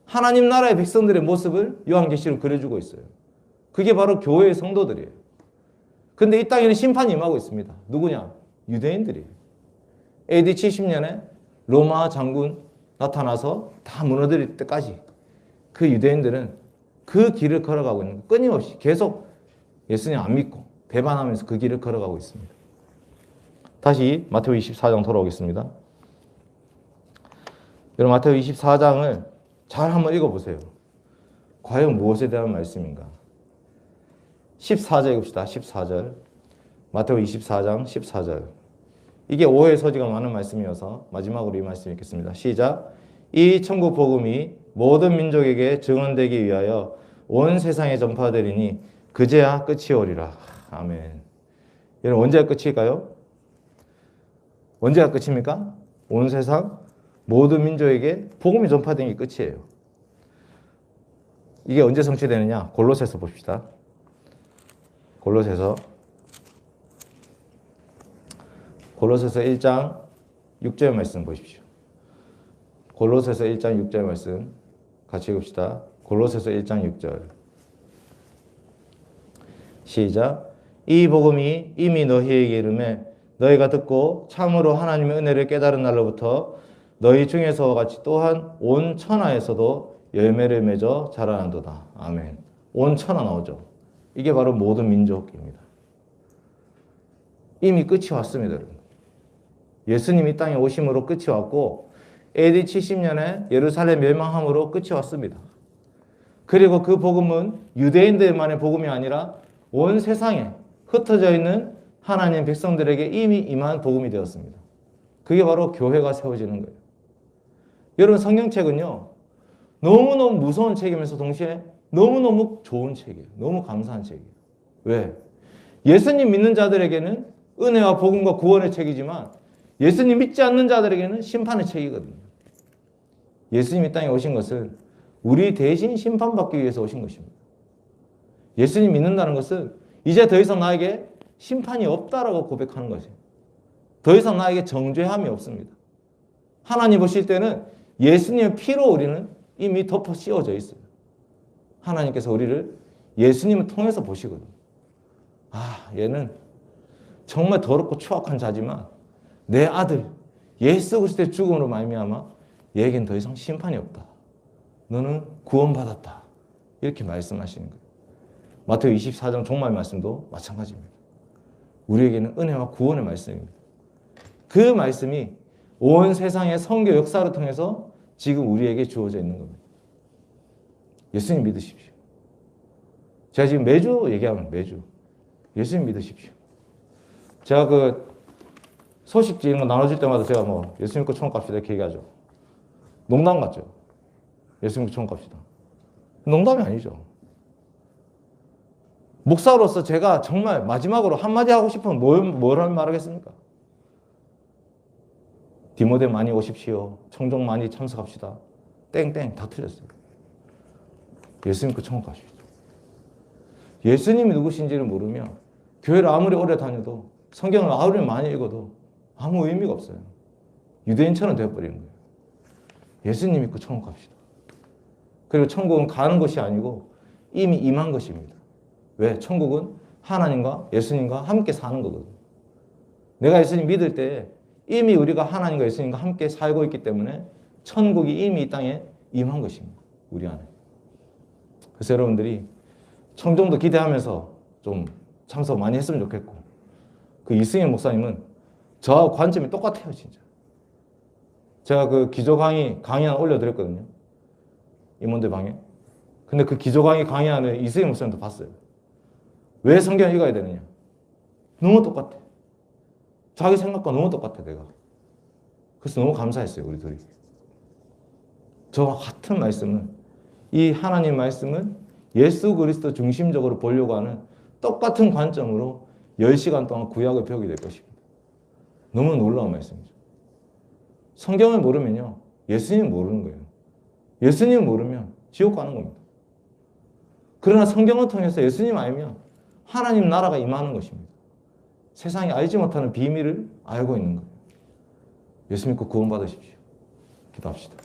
하나님 나라의 백성들의 모습을 요한계시록 그려주고 있어요. 그게 바로 교회의 성도들이에요. 근데 이 땅에는 심판이 임하고 있습니다. 누구냐? 유대인들이에요. AD 70년에 로마 장군 나타나서 다 무너뜨릴 때까지 그 유대인들은 그 길을 걸어가고 있는 거예요. 끊임없이 계속 예수님 안 믿고 배반하면서 그 길을 걸어가고 있습니다. 다시 마태오 24장 돌아오겠습니다. 여러분 마태오 24장을 잘 한번 읽어보세요. 과연 무엇에 대한 말씀인가? 14절 읽읍시다. 14절. 마태오 24장 14절. 이게 오해의 소지가 많은 말씀이어서 마지막으로 이 말씀 읽겠습니다. 시작. 이 천국 복음이 모든 민족에게 증언되기 위하여 온 세상에 전파되리니 그제야 끝이 오리라. 아멘. 여러분 언제가 끝일까요? 언제가 끝입니까? 온 세상 모든 민족에게 복음이 전파된 게 끝이에요. 이게 언제 성취되느냐? 골로새서 봅시다. 골로새서 1장 6절 말씀 보십시오. 골로새서 1장 6절 말씀 같이 읽읍시다. 골로새서 1장 6절. 시작. 이 복음이 이미 너희에게 이르매 너희가 듣고 참으로 하나님의 은혜를 깨달은 날로부터 너희 중에서와 같이 또한 온 천하에서도 열매를 맺어 자라난도다. 아멘. 온 천하 나오죠. 이게 바로 모든 민족입니다. 이미 끝이 왔습니다, 여러분. 예수님이 이 땅에 오심으로 끝이 왔고 AD 70년에 예루살렘 멸망함으로 끝이 왔습니다. 그리고 그 복음은 유대인들만의 복음이 아니라 온 세상에 흩어져 있는 하나님 백성들에게 이미 임한 복음이 되었습니다. 그게 바로 교회가 세워지는 거예요. 여러분 성경책은요, 너무너무 무서운 책이면서 동시에 너무너무 좋은 책이에요. 너무 감사한 책이에요. 왜? 예수님 믿는 자들에게는 은혜와 복음과 구원의 책이지만 예수님 믿지 않는 자들에게는 심판의 책이거든요. 예수님이 땅에 오신 것은 우리 대신 심판받기 위해서 오신 것입니다. 예수님 믿는다는 것은 이제 더 이상 나에게 심판이 없다라고 고백하는 것이에요. 더 이상 나에게 정죄함이 없습니다. 하나님 보실 때는 예수님의 피로 우리는 이미 덮어 씌워져 있어요. 하나님께서 우리를 예수님을 통해서 보시거든요. 아, 얘는 정말 더럽고 추악한 자지만 내 아들 예수 그리스도의 죽음으로 말미암아 얘에겐 더 이상 심판이 없다. 너는 구원받았다. 이렇게 말씀하시는 거예요. 마태오 24장 종말 말씀도 마찬가지입니다. 우리에게는 은혜와 구원의 말씀입니다. 그 말씀이 온 세상의 선교 역사를 통해서 지금 우리에게 주어져 있는 겁니다. 예수님 믿으십시오. 제가 지금 매주 얘기하면 매주 예수님 믿으십시오. 제가 그 소식지 이런 거 나눠줄 때마다 제가 뭐 예수 믿고 천국 갑시다 이렇게 얘기하죠. 농담 같죠? 예수 믿고 천국 갑시다. 농담이 아니죠. 목사로서 제가 정말 마지막으로 한마디 하고 싶으면 뭘 말하겠습니까? 디모데 많이 오십시오. 청종 많이 참석합시다. 땡땡 다 틀렸어요. 예수 믿고 천국 가십시오. 예수님이 누구신지를 모르면 교회를 아무리 오래 다녀도 성경을 아무리 많이 읽어도 아무 의미가 없어요. 유대인처럼 되어버리는 거예요. 예수님 믿고 천국 갑시다. 그리고 천국은 가는 것이 아니고 이미 임한 것입니다. 왜? 천국은 하나님과 예수님과 함께 사는 거거든요. 내가 예수님 믿을 때 이미 우리가 하나님과 예수님과 함께 살고 있기 때문에 천국이 이미 이 땅에 임한 것입니다. 우리 안에. 그래서 여러분들이 청정도 기대하면서 좀 참석 많이 했으면 좋겠고, 그 이승현 목사님은 저하고 관점이 똑같아요, 진짜. 제가 그 기조 강의 하나 올려드렸거든요. 임원들 방에. 근데 그 기조 강의하는 이승현 목사님도 봤어요. 왜 성경을 읽어야 되느냐? 너무 똑같아. 자기 생각과 너무 똑같아, 내가. 그래서 너무 감사했어요, 우리 둘이. 저와 같은 말씀은, 이 하나님 말씀은 예수 그리스도 중심적으로 보려고 하는 똑같은 관점으로 10시간 동안 구약을 배우게 될 것입니다. 너무 놀라운 말씀이죠. 성경을 모르면요, 예수님 모르는 거예요. 예수님 모르면 지옥 가는 겁니다. 그러나 성경을 통해서 예수님 알면 하나님 나라가 임하는 것입니다. 세상이 알지 못하는 비밀을 알고 있는 거예요. 예수 믿고 구원 받으십시오. 기도합시다.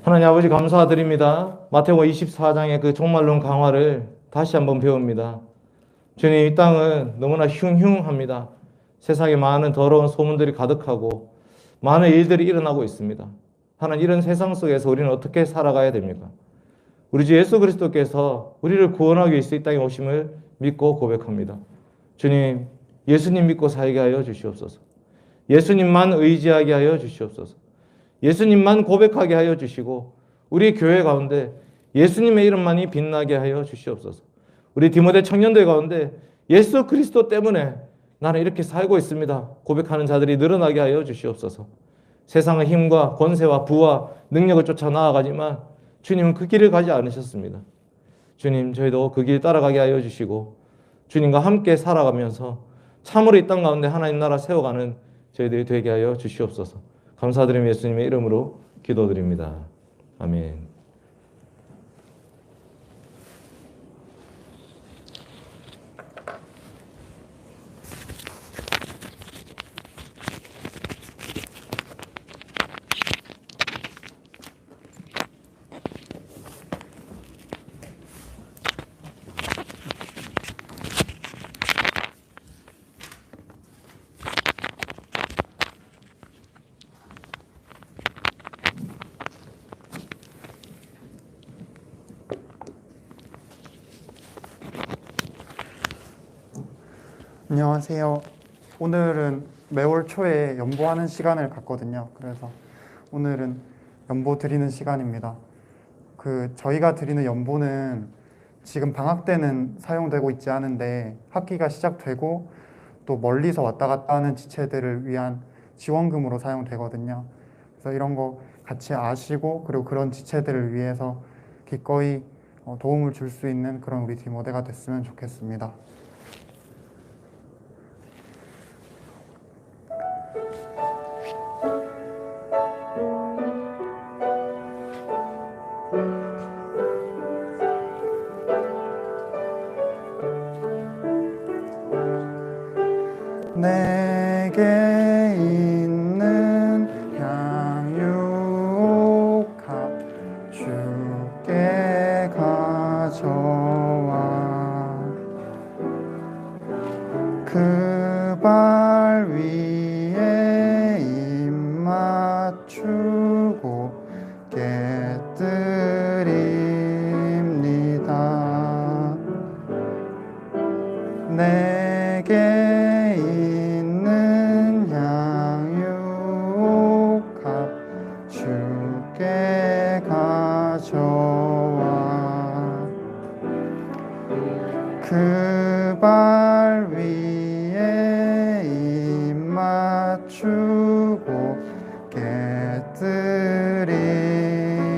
하나님 아버지 감사드립니다. 마태복음 24장의 그 종말론 강화를 다시 한번 배웁니다. 주님, 이 땅은 너무나 흉흉합니다. 세상에 많은 더러운 소문들이 가득하고 많은 일들이 일어나고 있습니다. 하나님, 이런 세상 속에서 우리는 어떻게 살아가야 됩니까? 우리 주 예수 그리스도께서 우리를 구원하기 위해서 이 땅에 오심을 믿고 고백합니다. 주님, 예수님 믿고 살게 하여 주시옵소서. 예수님만 의지하게 하여 주시옵소서. 예수님만 고백하게 하여 주시고 우리 교회 가운데 예수님의 이름만이 빛나게 하여 주시옵소서. 우리 디모데 청년들 가운데 예수 그리스도 때문에 나는 이렇게 살고 있습니다 고백하는 자들이 늘어나게 하여 주시옵소서. 세상의 힘과 권세와 부와 능력을 쫓아 나아가지만 주님은 그 길을 가지 않으셨습니다. 주님, 저희도 그 길 따라가게 하여 주시고 주님과 함께 살아가면서 참으로 이 땅 가운데 하나님 나라 세워가는 저희들이 되게 하여 주시옵소서. 감사드리며 예수님의 이름으로 기도드립니다. 아멘. 안녕하세요. 오늘은 매월 초에 연보하는 시간을 갖거든요. 그래서 오늘은 연보 드리는 시간입니다. 저희가 드리는 연보는 지금 방학 때는 사용되고 있지 않은데 학기가 시작되고 또 멀리서 왔다 갔다 하는 지체들을 위한 지원금으로 사용되거든요. 그래서 이런 거 같이 아시고 그리고 그런 지체들을 위해서 기꺼이 도움을 줄 수 있는 그런 우리 디모데가 됐으면 좋겠습니다. 내게 있는 향유옥합 주께 가져와 그 발 위에 입 맞추고 깨뜨립니다. 내게 있는 향유옥합 주께 가져와 그 발 위에 입 맞추고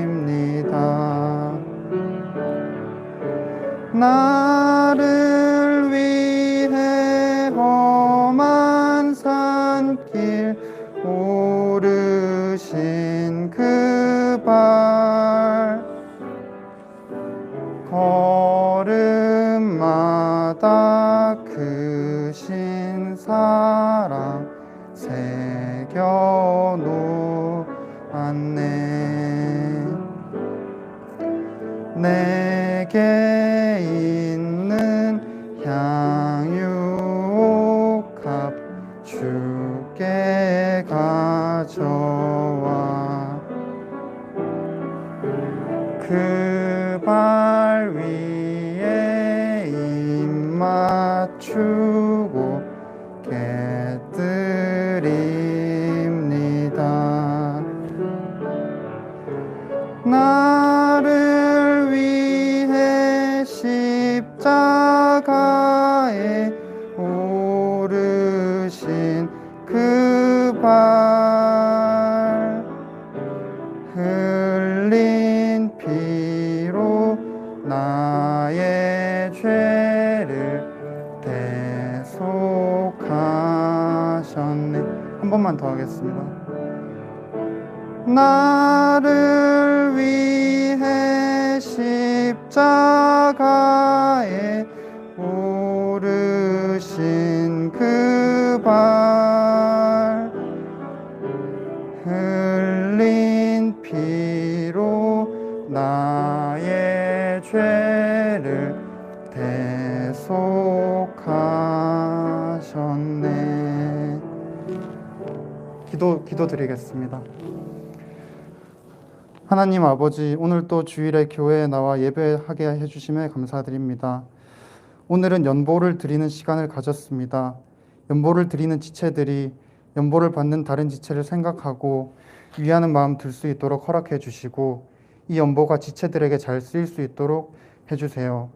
깨뜨립니다. 나를 위해 험한 산길 오르신 그 발 걸음마다 크신 사랑 새겨 놓았네. 내게 있는 향유옥합 주께 가져와 그 발 위에 입 맞추고 깨뜨립니다. 나를 위해 십자가 오르신 그 발 흘린 피로 나의 죄를 대속하셨네. 한 번만 더 하겠습니다. 나를 위해 십자가에 오르신 그 발 흘린 피로 나의 죄를 대속하셨네. 기도드리겠습니다. 하나님 아버지, 오늘 또 주일에 교회에 나와 예배하게 해주심에 감사드립니다. 오늘은 연보를 드리는 시간을 가졌습니다. 연보를 드리는 지체들이 연보를 받는 다른 지체를 생각하고 위하는 마음 들 수 있도록 허락해 주시고, 이 연보가 지체들에게 잘 쓰일 수 있도록 해주세요.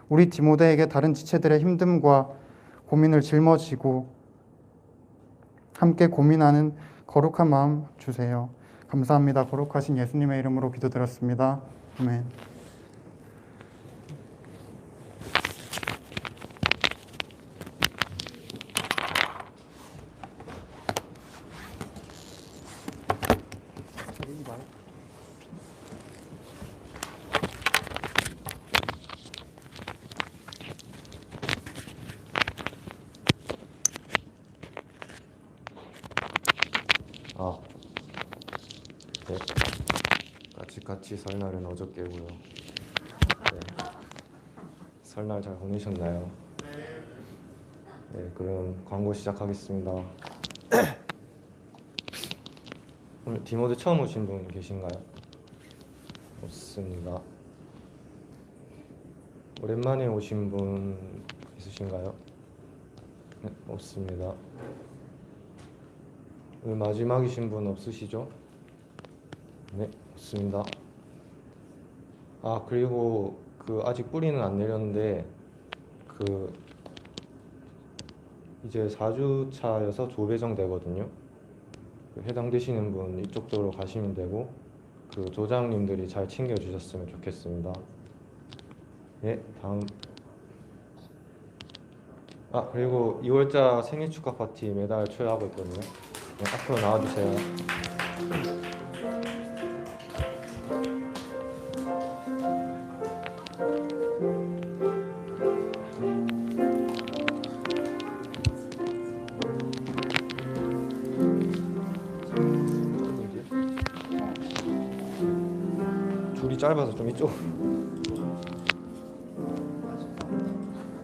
우리 디모데에게 다른 지체들의 힘듦과 고민을 짊어지고 함께 고민하는 거룩한 마음 주세요. 감사합니다. 거룩하신 예수님의 이름으로 기도드렸습니다. 아멘. 아, 네. 같이 설날은 어저께고요. 네. 설날 잘 보내셨나요? 네, 그럼 광고 시작하겠습니다. 오늘 디모데 처음 오신 분 계신가요? 없습니다. 오랜만에 오신 분 있으신가요? 네, 없습니다. 오늘 마지막이신 분 없으시죠? 네, 없습니다. 아, 그리고 아직 뿌리는 안 내렸는데 이제 4주차여서 조배정 되거든요. 해당되시는 분 이쪽 도로 가시면 되고, 조장님들이 잘 챙겨주셨으면 좋겠습니다. 네, 다음. 아, 그리고 2월자 생일 축하 파티 매달 초에 하고 있거든요. 네, 앞으로 나와주세요. 줄이 짧아서 좀 이쪽.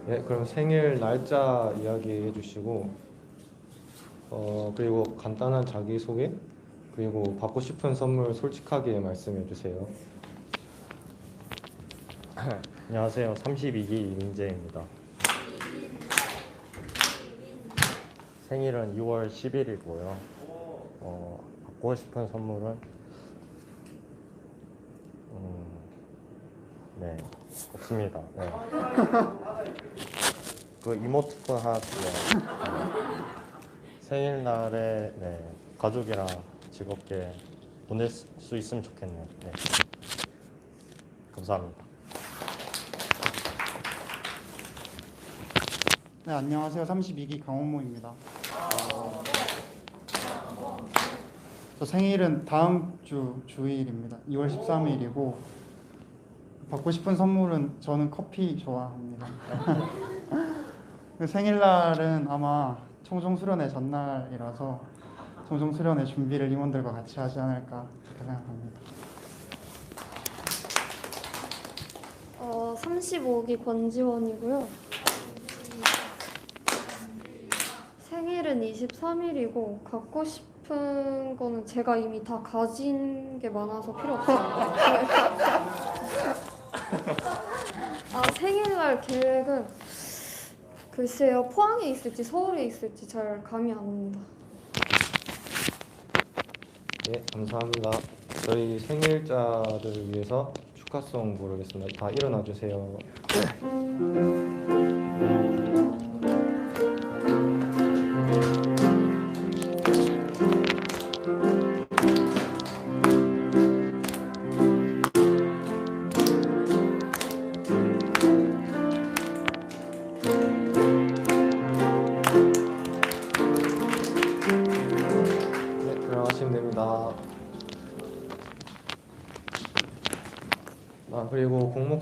네, 그럼 생일 날짜 이야기해 주시고, 그리고 간단한 자기소개, 그리고 받고 싶은 선물 솔직하게 말씀해 주세요. 안녕하세요. 32기 이민재입니다. 생일은 6월 10일이고요. 받고 싶은 선물은 네, 없습니다. 네. 이모티콘 하나 주세요. 생일날에 가족이랑 즐겁게 보낼 수 있으면 좋겠네요. 네. 감사합니다. 네, 안녕하세요. 32기 강원모입니다. 저 생일은 다음 주 주일입니다. 2월 13일이고 받고 싶은 선물은 저는 커피 좋아합니다. 생일날은 아마 청정수련회 전날이라서 청정수련회 준비를 임원들과 같이 하지 않을까 그렇게 생각합니다. 35기 권지원이고요. 생일은 23일이고 갖고 싶은 거는 제가 이미 다 가진 게 많아서 필요 없습니다. 생일날 계획은 글쎄요, 포항에 있을지 서울에 있을지 잘 감이 안 옵니다. 네, 감사합니다. 저희 생일자를 위해서 축하송 부르겠습니다. 다 일어나 주세요.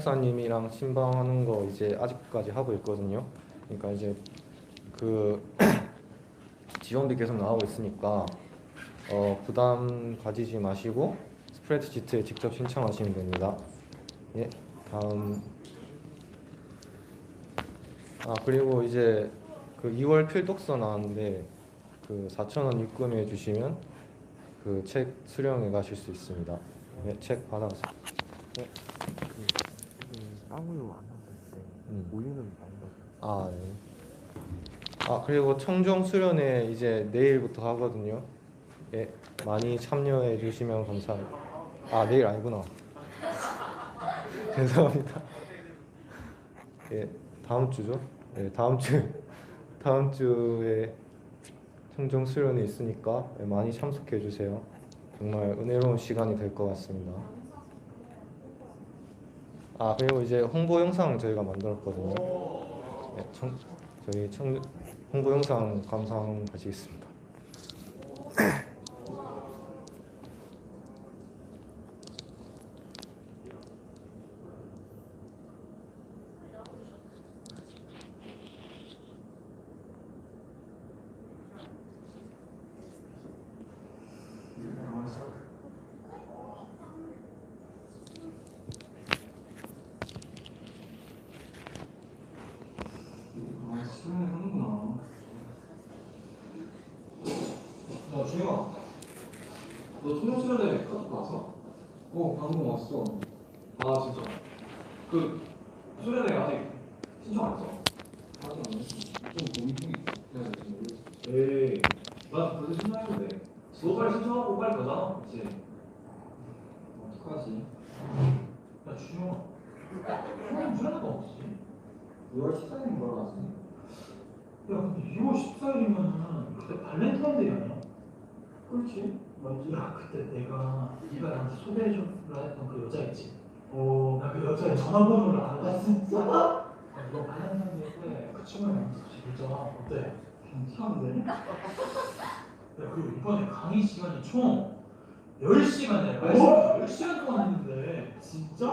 목사님이랑 신방하는 거 이제 아직까지 하고 있거든요. 그러니까 이제 그 지원비 계속 나오고 있으니까 부담 가지지 마시고 스프레드시트에 직접 신청하시면 됩니다. 예, 다음. 그리고 이제 그 2월 필독서 나왔는데 그 4,000원 입금해 주시면 그 책 수령해 가실 수 있습니다. 예, 책 받아가세요. 쌍우유 안 만들 때 우유는 많이 넣어요. 네. 그리고 청정 수련회 이제 내일부터 하거든요. 예, 많이 참여해 주시면 감사합니다. 내일 아니구나. 죄송합니다. 예, 다음 주죠? 예, 다음 주에 청정 수련회 있으니까 많이 참석해 주세요. 정말 은혜로운 시간이 될 것 같습니다. 그리고 이제 홍보 영상 저희가 만들었거든요. 네, 저희 홍보 영상 감상하시겠습니다. 야, 준영아, 너 청년 수련회 카톡 왔어? 방금 왔어. 진짜. 그 수련회 아직 신청 안 했어? 아직 안 했어. 좀 고민 중이 있어. 내가 지금 모르겠어. 에이, 나 벌써 신청했는데. 너 빨리 신청하고 빨리 가자. 그치? 어떡하지? 야, 준영아. 형님 수련회가 없지? 6월 14일인 거라 하지? 야, 근데 2월 14일이면은 그때 발렌타인데이 아니야? 그렇지. 맞지? 야, 그때 네가 나한테 소개해주라 했던 그 여자 있지? 나 그 여자의 전화번호를 알아. 진짜? 야, 너 발렌타인데이 때 그 친구랑 같이 있잖아. 어때? 괜찮은데? 야, 그리고 이번에 강의 시간이 총 10시간이야. 말씀 10시간 동안 했는데. 진짜?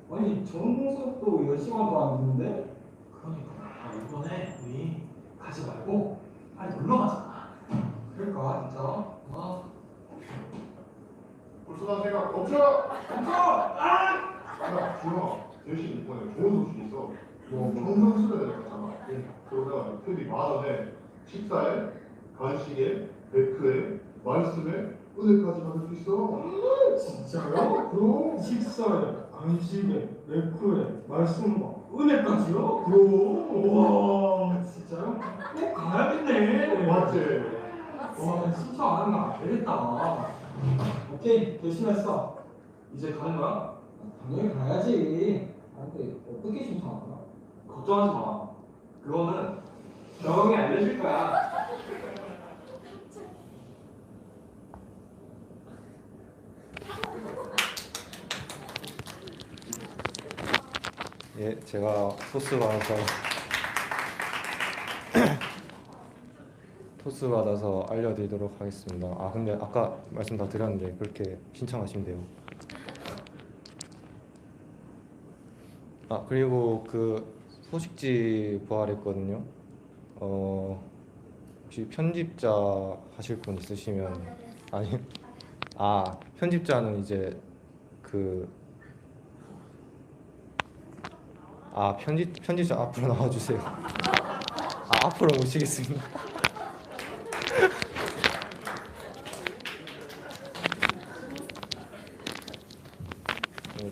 아니, 전공 수업도 10시간도 안 듣는데? 그러니까 이번에 우리 가지 말고 빨리 놀러 가자. 그럴까 진짜? 불순한 생각 멈춰! 야, 준영아, 대신 이번에 좋은 소식이 있어. 너 청정 수련회 갔잖아. 그러면 편이 10,000원에 식사에, 간식에, 매크에, 말씀에, 은혜까지 받을 수 있어. 진짜요? 그럼. 식사에, 간식에, 레크에, 말씀, 은혜까지요? 그럼. 우와, 진짜요? 꼭 가야겠네. 맞지? 신청 안 하는 거 안 되겠다. 오케이, 결심했어. 이제 가는 거야? 당연히 가야지. 근데 어떻게 신청하나? 걱정하지 마. 그거는 경험이 알려줄 거야. 예, 제가 토스 받아서 알려드리도록 하겠습니다. 근데 아까 말씀 다 드렸는데 그렇게 신청하시면 돼요. 그리고 그 소식지 부활했거든요. 혹시 편집자 하실 분 있으시면 편집자는 이제 편집자 앞으로 나와주세요. 앞으로 모시겠습니다.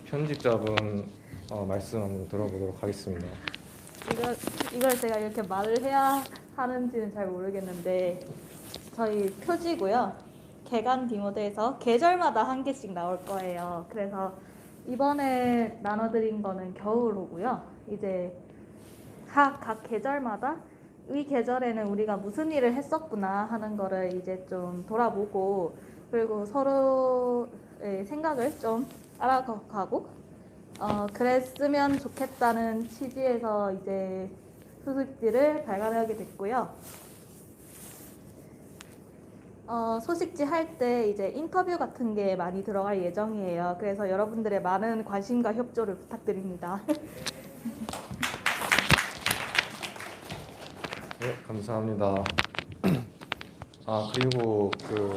편집자분 말씀 한번 들어보도록 하겠습니다. 이걸 제가 이렇게 말을 해야 하는지는 잘 모르겠는데 저희 표지고요. 개간 디모데에서 계절마다 한 개씩 나올 거예요. 그래서 이번에 나눠드린 거는 겨울호고요. 이제 각 계절마다 이 계절에는 우리가 무슨 일을 했었구나 하는 거를 이제 좀 돌아보고 그리고 서로의 생각을 좀 알아가고 그랬으면 좋겠다는 취지에서 이제 소식지를 발간하게 됐고요. 소식지 할 때 이제 인터뷰 같은 게 많이 들어갈 예정이에요. 그래서 여러분들의 많은 관심과 협조를 부탁드립니다. 네, 감사합니다. 아, 그리고 그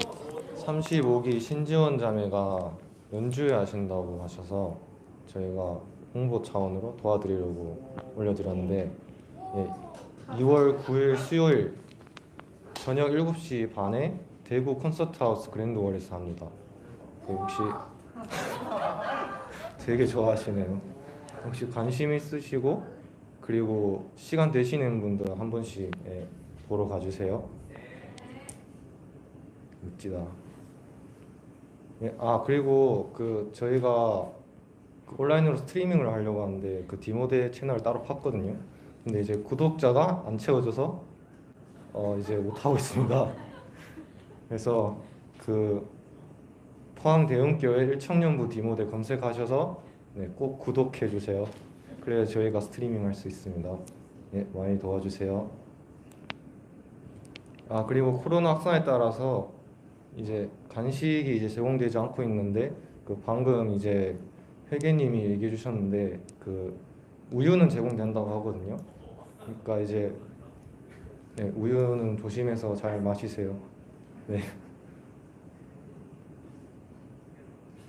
35기 신지원 자매가 연주회 하신다고 하셔서 저희가 홍보 차원으로 도와드리려고 올려드렸는데, 예, 2월 9일 수요일 저녁 7시 반에 대구 콘서트하우스 그랜드월에서 합니다. 혹시 되게 좋아하시네요. 혹시 관심 있으시고 그리고 시간 되시는 분들 한 번씩, 예, 보러 가주세요. 멋지다. 예, 아, 그리고 그 저희가 그 온라인으로 스트리밍을 하려고 하는데 그 디모데 채널을 따로 팠거든요. 근데 이제 구독자가 안 채워져서 이제 못 하고 있습니다. 그래서 그 포항 대형교회 일청년부 디모데 검색하셔서, 네, 꼭 구독해 주세요. 그래야 저희가 스트리밍 할 수 있습니다. 네, 많이 도와주세요. 아, 그리고 코로나 확산에 따라서 이제 간식이 이제 제공되지 않고 있는데, 그 방금 이제 회계님이 얘기해 주셨는데 그 우유는 제공된다고 하거든요. 그러니까 이제, 네, 우유는 조심해서 잘 마시세요. 네.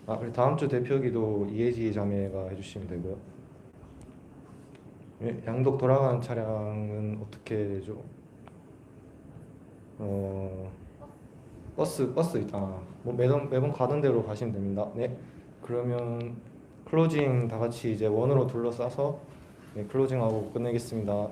아, 그리고 다음 주 대표기도 이혜지 자매가 해주시면 되고요. 네, 양독 돌아가는 차량은 어떻게 되죠? 버스 있다. 뭐 매번 가던 대로 가시면 됩니다. 네. 그러면 클로징 다 같이 이제 원으로 둘러싸서, 네, 클로징하고 끝내겠습니다.